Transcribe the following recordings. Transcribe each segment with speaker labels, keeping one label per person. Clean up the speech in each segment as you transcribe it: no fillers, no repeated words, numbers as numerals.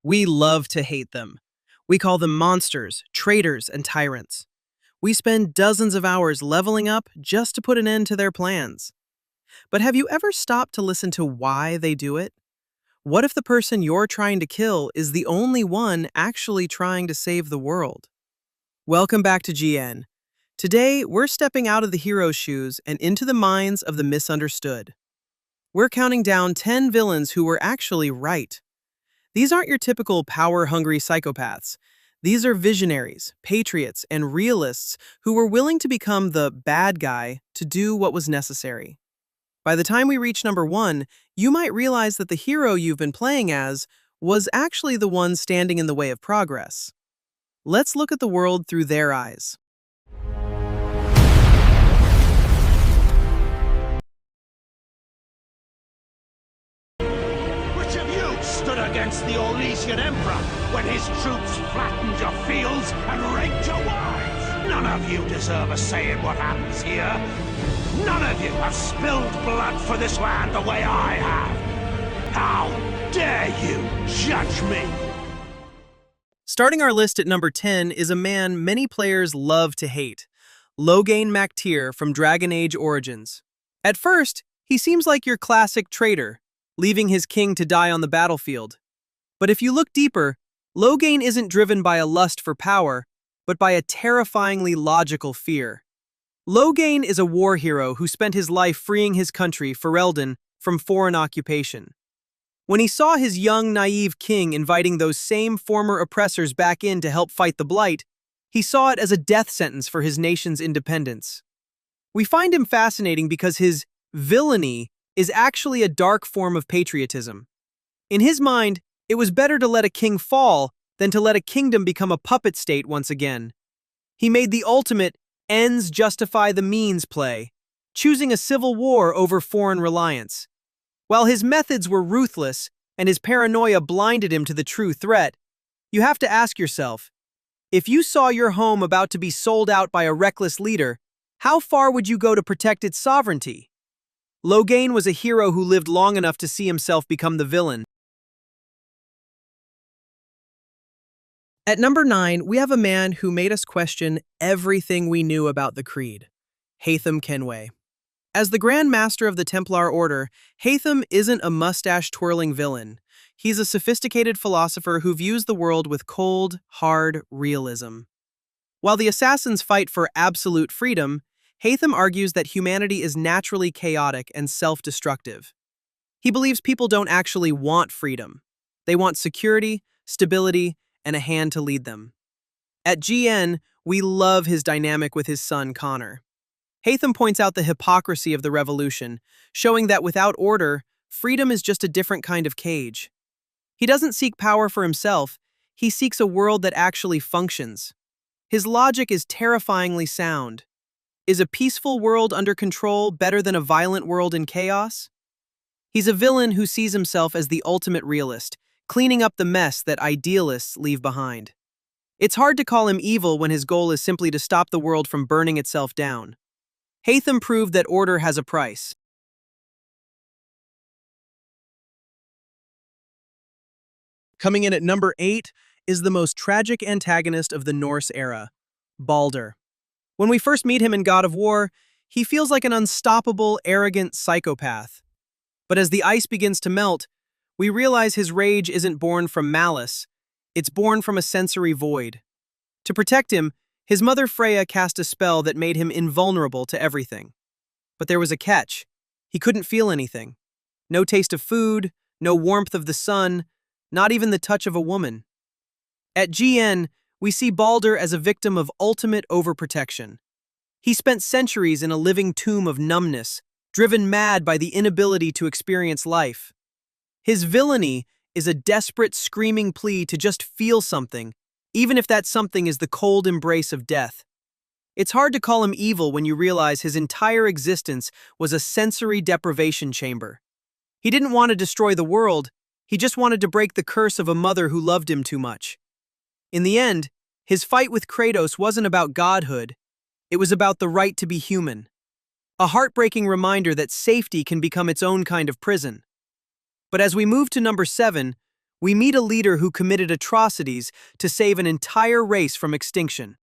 Speaker 1: We love to hate them. We call them monsters, traitors, and tyrants. We spend dozens of hours leveling up just to put an end to their plans. But have you ever stopped to listen to why they do it? What if the person you're trying to kill is the only one actually trying to save the world? Welcome back to GN. Today, we're stepping out of the hero's shoes and into the minds of the misunderstood. We're counting down 10 villains who were actually right. These aren't your typical power-hungry psychopaths. These are visionaries, patriots, and realists who were willing to become the bad guy to do what was necessary. By the time we reach number 1, you might realize that the hero you've been playing as was actually the one standing in the way of progress. Let's look at the world through their eyes.
Speaker 2: Which of you stood against the Orlesian Emperor when his troops flattened your fields and raped your wives? None of you deserve a say in what happens here. None of you have spilled blood for this land the way I have. How dare you judge me?
Speaker 1: Starting our list at number 10 is a man many players love to hate, Loghain Mac Tir from Dragon Age Origins. At first, he seems like your classic traitor, leaving his king to die on the battlefield. But if you look deeper, Loghain isn't driven by a lust for power, but by a terrifyingly logical fear. Loghain is a war hero who spent his life freeing his country, Ardyn, from foreign occupation. When he saw his young, naive king inviting those same former oppressors back in to help fight the Blight, he saw it as a death sentence for his nation's independence. We find him fascinating because his villainy is actually a dark form of patriotism. In his mind, it was better to let a king fall than to let a kingdom become a puppet state once again. He made the ultimate ends justify the means play, choosing a civil war over foreign reliance. While his methods were ruthless and his paranoia blinded him to the true threat, you have to ask yourself, if you saw your home about to be sold out by a reckless leader, how far would you go to protect its sovereignty? Loghain was a hero who lived long enough to see himself become the villain. At number 9, we have a man who made us question everything we knew about the Creed, Haytham Kenway. As the Grand Master of the Templar Order, Haytham isn't a mustache-twirling villain. He's a sophisticated philosopher who views the world with cold, hard realism. While the assassins fight for absolute freedom, Haytham argues that humanity is naturally chaotic and self-destructive. He believes people don't actually want freedom. They want security, stability, and a hand to lead them. At GN, we love his dynamic with his son, Connor. Haytham points out the hypocrisy of the revolution, showing that without order, freedom is just a different kind of cage. He doesn't seek power for himself, he seeks a world that actually functions. His logic is terrifyingly sound. Is a peaceful world under control better than a violent world in chaos? He's a villain who sees himself as the ultimate realist, cleaning up the mess that idealists leave behind. It's hard to call him evil when his goal is simply to stop the world from burning itself down. Haytham proved that order has a price. Coming in at number 8 is the most tragic antagonist of the Norse era, Baldur. When we first meet him in God of War, he feels like an unstoppable, arrogant psychopath. But as the ice begins to melt, we realize his rage isn't born from malice, it's born from a sensory void. To protect him, his mother Freya cast a spell that made him invulnerable to everything. But there was a catch. He couldn't feel anything. No taste of food, no warmth of the sun, not even the touch of a woman. At GN, we see Baldur as a victim of ultimate overprotection. He spent centuries in a living tomb of numbness, driven mad by the inability to experience life. His villainy is a desperate, screaming plea to just feel something, even if that something is the cold embrace of death. It's hard to call him evil when you realize his entire existence was a sensory deprivation chamber. He didn't want to destroy the world, he just wanted to break the curse of a mother who loved him too much. In the end, his fight with Kratos wasn't about godhood, it was about the right to be human. A heartbreaking reminder that safety can become its own kind of prison. But as we move to number 7, we meet a leader who committed atrocities to save an entire race from extinction.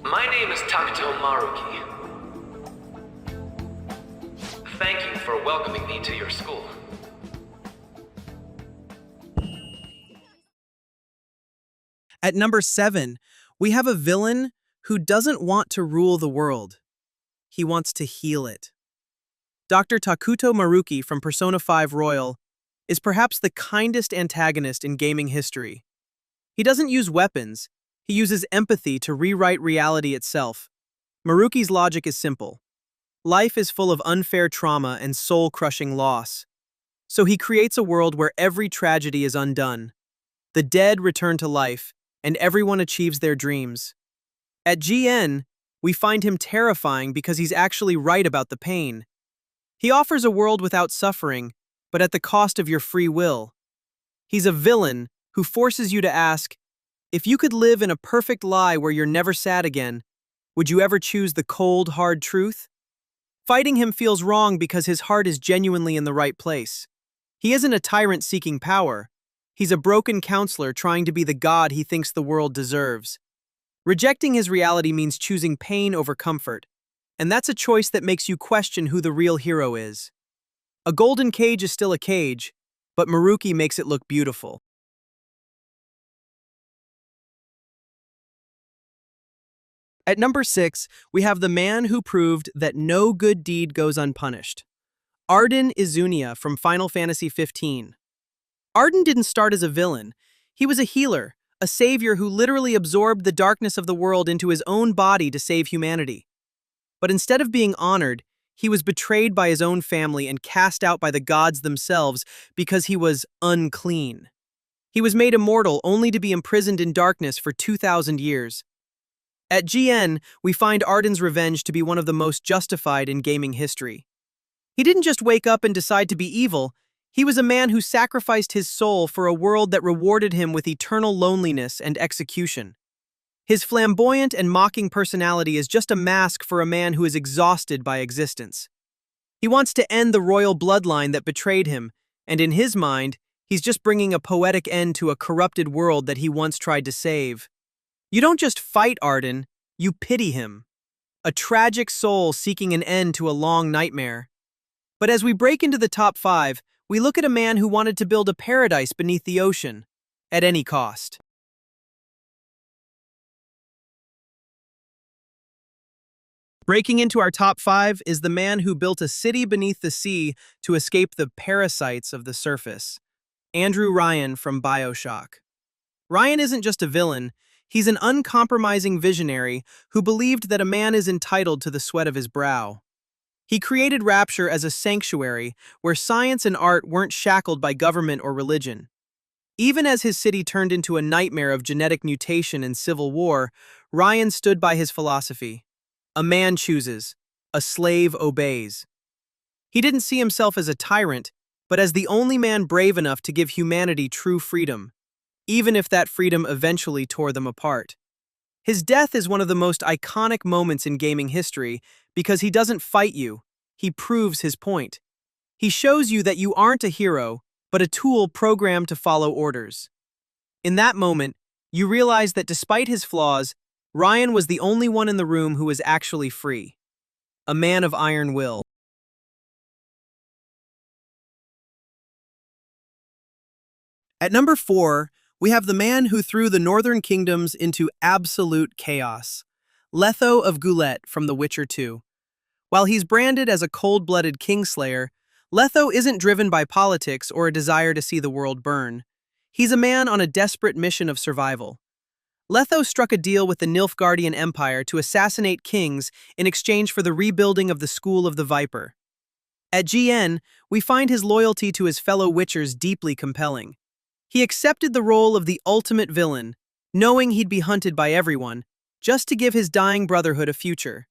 Speaker 3: My name is Takuto Maruki. Thank you for welcoming me to your school.
Speaker 1: At number 7, we have a villain who doesn't want to rule the world. He wants to heal it. Dr. Takuto Maruki from Persona 5 Royal is perhaps the kindest antagonist in gaming history. He doesn't use weapons, he uses empathy to rewrite reality itself. Maruki's logic is simple. Life is full of unfair trauma and soul-crushing loss. So he creates a world where every tragedy is undone. The dead return to life, and everyone achieves their dreams. At GN, we find him terrifying because he's actually right about the pain. He offers a world without suffering, but at the cost of your free will. He's a villain who forces you to ask, if you could live in a perfect lie where you're never sad again, would you ever choose the cold, hard truth? Fighting him feels wrong because his heart is genuinely in the right place. He isn't a tyrant seeking power. He's a broken counselor trying to be the god he thinks the world deserves. Rejecting his reality means choosing pain over comfort, and that's a choice that makes you question who the real hero is. A golden cage is still a cage, but Maruki makes it look beautiful. At number 6, we have the man who proved that no good deed goes unpunished. Ardyn Izunia from Final Fantasy XV. Ardyn didn't start as a villain. He was a healer, a savior who literally absorbed the darkness of the world into his own body to save humanity. But instead of being honored, he was betrayed by his own family and cast out by the gods themselves because he was unclean. He was made immortal only to be imprisoned in darkness for 2,000 years. At GN, we find Ardyn's revenge to be one of the most justified in gaming history. He didn't just wake up and decide to be evil, he was a man who sacrificed his soul for a world that rewarded him with eternal loneliness and execution. His flamboyant and mocking personality is just a mask for a man who is exhausted by existence. He wants to end the royal bloodline that betrayed him, and in his mind, he's just bringing a poetic end to a corrupted world that he once tried to save. You don't just fight Ardyn, you pity him. A tragic soul seeking an end to a long nightmare. But as we break into the top 5, we look at a man who wanted to build a paradise beneath the ocean, at any cost. Breaking into our top 5 is the man who built a city beneath the sea to escape the parasites of the surface. Andrew Ryan from BioShock. Ryan isn't just a villain, he's an uncompromising visionary who believed that a man is entitled to the sweat of his brow. He created Rapture as a sanctuary where science and art weren't shackled by government or religion. Even as his city turned into a nightmare of genetic mutation and civil war, Ryan stood by his philosophy. A man chooses, a slave obeys. He didn't see himself as a tyrant, but as the only man brave enough to give humanity true freedom, even if that freedom eventually tore them apart. His death is one of the most iconic moments in gaming history because he doesn't fight you, he proves his point. He shows you that you aren't a hero, but a tool programmed to follow orders. In that moment, you realize that despite his flaws, Ryan was the only one in the room who was actually free. A man of iron will. At number 4, we have the man who threw the northern kingdoms into absolute chaos. Letho of Gulet from The Witcher 2. While he's branded as a cold-blooded kingslayer, Letho isn't driven by politics or a desire to see the world burn. He's a man on a desperate mission of survival. Letho struck a deal with the Nilfgaardian Empire to assassinate kings in exchange for the rebuilding of the School of the Viper. At GN, we find his loyalty to his fellow Witchers deeply compelling. He accepted the role of the ultimate villain, knowing he'd be hunted by everyone, just to give his dying brotherhood a future.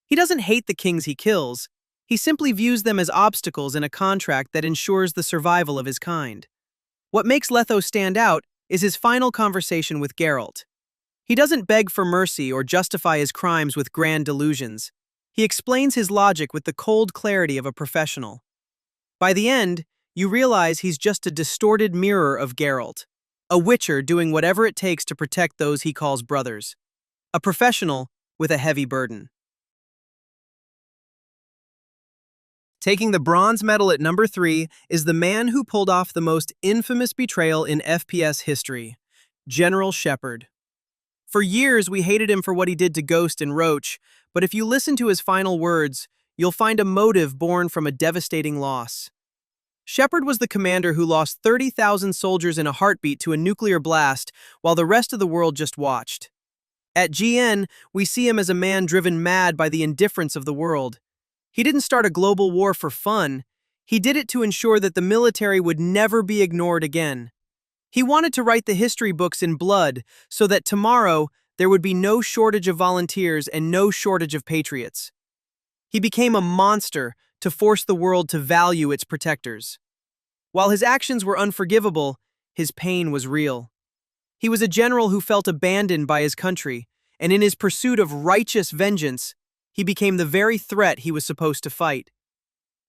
Speaker 1: He doesn't hate the kings he kills, he simply views them as obstacles in a contract that ensures the survival of his kind. What makes Letho stand out is his final conversation with Geralt. He doesn't beg for mercy or justify his crimes with grand delusions. He explains his logic with the cold clarity of a professional. By the end, you realize he's just a distorted mirror of Geralt, a witcher doing whatever it takes to protect those he calls brothers. A professional with a heavy burden. Taking the bronze medal at number 3 is the man who pulled off the most infamous betrayal in FPS history, General Shepard. For years, we hated him for what he did to Ghost and Roach, but if you listen to his final words, you'll find a motive born from a devastating loss. Shepard was the commander who lost 30,000 soldiers in a heartbeat to a nuclear blast while the rest of the world just watched. At GN, we see him as a man driven mad by the indifference of the world. He didn't start a global war for fun. He did it to ensure that the military would never be ignored again. He wanted to write the history books in blood so that tomorrow there would be no shortage of volunteers and no shortage of patriots. He became a monster to force the world to value its protectors. While his actions were unforgivable, his pain was real. He was a general who felt abandoned by his country, and in his pursuit of righteous vengeance, he became the very threat he was supposed to fight.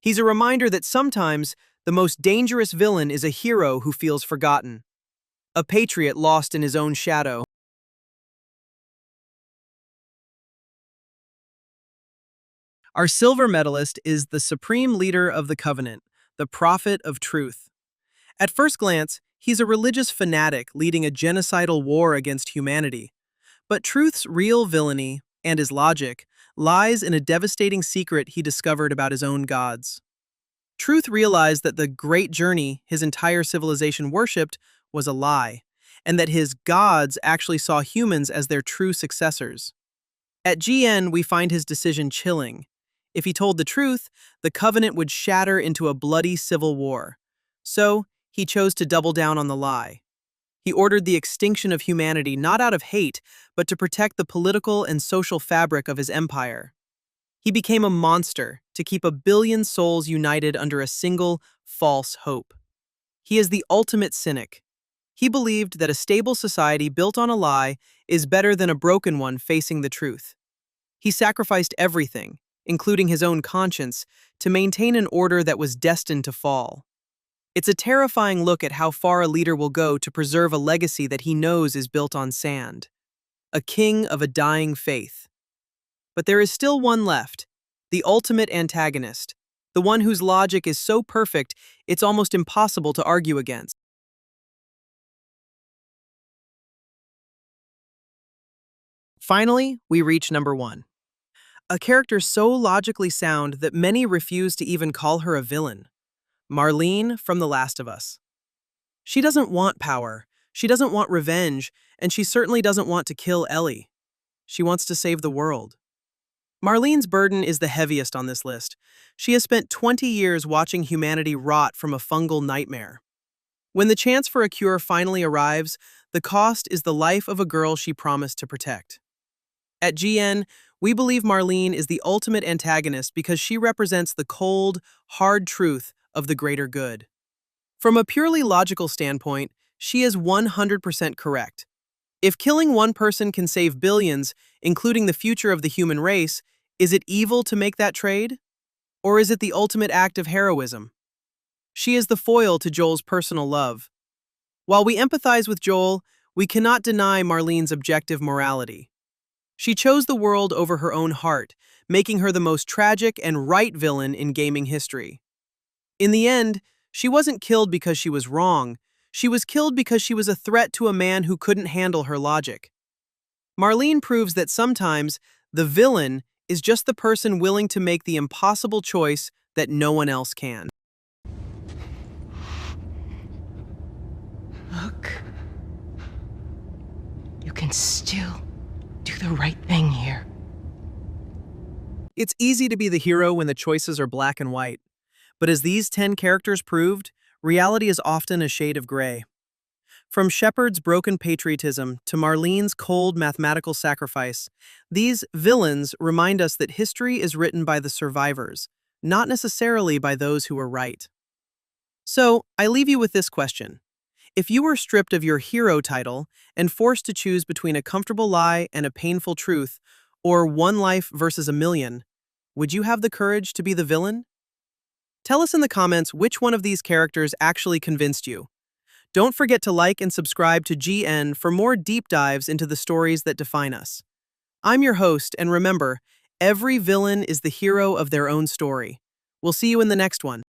Speaker 1: He's a reminder that sometimes the most dangerous villain is a hero who feels forgotten, a patriot lost in his own shadow. Our silver medalist is the supreme leader of the Covenant, the Prophet of Truth. At first glance, he's a religious fanatic leading a genocidal war against humanity. But Truth's real villainy, and his logic, lies in a devastating secret he discovered about his own gods. Truth realized that the great journey his entire civilization worshipped was a lie, and that his gods actually saw humans as their true successors. At GN, we find his decision chilling. If he told the truth, the Covenant would shatter into a bloody civil war. So, he chose to double down on the lie. He ordered the extinction of humanity not out of hate, but to protect the political and social fabric of his empire. He became a monster to keep 1 billion souls united under a single, false hope. He is the ultimate cynic. He believed that a stable society built on a lie is better than a broken one facing the truth. He sacrificed everything, including his own conscience, to maintain an order that was destined to fall. It's a terrifying look at how far a leader will go to preserve a legacy that he knows is built on sand. A king of a dying faith. But there is still one left, the ultimate antagonist, the one whose logic is so perfect it's almost impossible to argue against. Finally, we reach number 1. A character so logically sound that many refuse to even call her a villain. Marlene from The Last of Us. She doesn't want power, she doesn't want revenge, and she certainly doesn't want to kill Ellie. She wants to save the world. Marlene's burden is the heaviest on this list. She has spent 20 years watching humanity rot from a fungal nightmare. When the chance for a cure finally arrives, the cost is the life of a girl she promised to protect. At GN, we believe Marlene is the ultimate antagonist because she represents the cold, hard truth of the greater good. From a purely logical standpoint, she is 100% correct. If killing one person can save billions, including the future of the human race, is it evil to make that trade? Or is it the ultimate act of heroism? She is the foil to Joel's personal love. While we empathize with Joel, we cannot deny Marlene's objective morality. She chose the world over her own heart, making her the most tragic and right villain in gaming history. In the end, she wasn't killed because she was wrong. She was killed because she was a threat to a man who couldn't handle her logic. Marlene proves that sometimes the villain is just the person willing to make the impossible choice that no one else can.
Speaker 4: Look. You can still do the right thing here.
Speaker 1: It's easy to be the hero when the choices are black and white. But as these 10 characters proved, reality is often a shade of gray. From Shepard's broken patriotism to Marlene's cold mathematical sacrifice, these villains remind us that history is written by the survivors, not necessarily by those who were right. So, I leave you with this question. If you were stripped of your hero title and forced to choose between a comfortable lie and a painful truth, or one life versus a million, would you have the courage to be the villain? Tell us in the comments which one of these characters actually convinced you. Don't forget to like and subscribe to GN for more deep dives into the stories that define us. I'm your host, and remember, every villain is the hero of their own story. We'll see you in the next one.